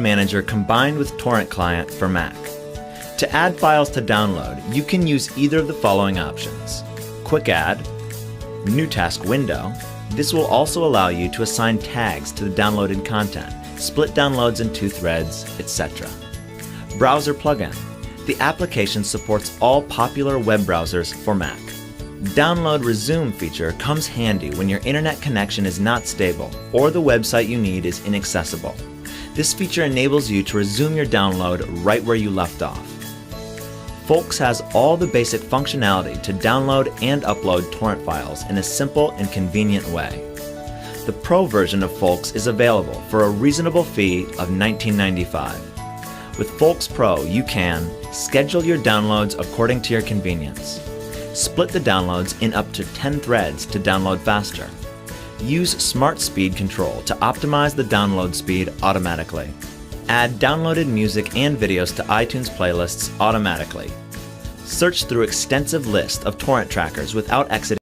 Manager combined with Torrent Client for Mac. To add files to download, you can use either of the following options: Quick Add, New Task Window. This will also allow you to assign tags to the downloaded content, split downloads in 2 threads, etc. Browser Plugin. The application supports all popular web browsers for Mac. Download Resume feature comes handy when your internet connection is not stable or the website you need is inaccessible. This feature enables you to resume your download right where you left off. Folx has all the basic functionality to download and upload torrent files in a simple and convenient way. The Pro version of Folx is available for a reasonable fee of $19.95. With Folx Pro, you can schedule your downloads according to your convenience, split the downloads in up to 10 threads to download faster, use Smart Speed Control to optimize the download speed automatically, add downloaded music and videos to iTunes playlists automatically, search through extensive list of torrent trackers without exiting